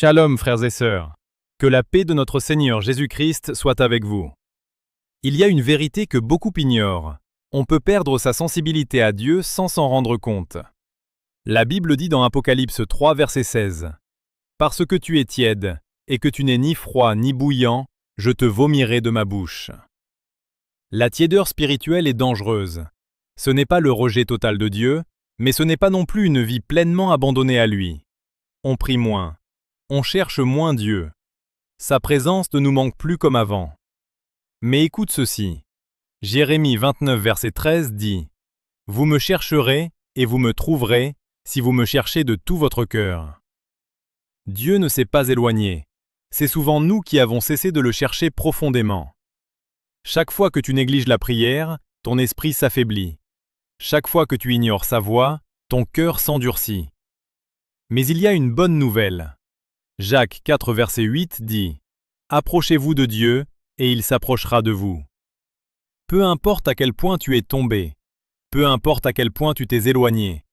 Shalom frères et sœurs, que la paix de notre Seigneur Jésus-Christ soit avec vous. Il y a une vérité que beaucoup ignorent, on peut perdre sa sensibilité à Dieu sans s'en rendre compte. La Bible dit dans Apocalypse 3 verset 16 « Parce que tu es tiède, et que tu n'es ni froid ni bouillant, je te vomirai de ma bouche. » La tiédeur spirituelle est dangereuse. Ce n'est pas le rejet total de Dieu, mais ce n'est pas non plus une vie pleinement abandonnée à lui. On prie moins. On cherche moins Dieu. Sa présence ne nous manque plus comme avant. Mais écoute ceci. Jérémie 29, verset 13 dit « Vous me chercherez et vous me trouverez si vous me cherchez de tout votre cœur. » Dieu ne s'est pas éloigné. C'est souvent nous qui avons cessé de le chercher profondément. Chaque fois que tu négliges la prière, ton esprit s'affaiblit. Chaque fois que tu ignores sa voix, ton cœur s'endurcit. Mais il y a une bonne nouvelle. Jacques 4, verset 8 dit « Approchez-vous de Dieu, et il s'approchera de vous. » Peu importe à quel point tu es tombé, peu importe à quel point tu t'es éloigné,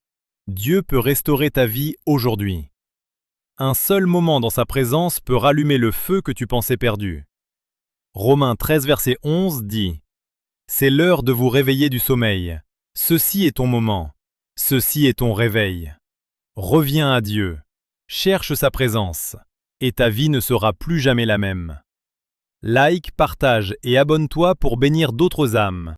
Dieu peut restaurer ta vie aujourd'hui. Un seul moment dans sa présence peut rallumer le feu que tu pensais perdu. Romains 13, verset 11 dit « C'est l'heure de vous réveiller du sommeil. Ceci est ton moment. Ceci est ton réveil. Reviens à Dieu. Cherche sa présence, et ta vie ne sera plus jamais la même. Like, partage et abonne-toi pour bénir d'autres âmes.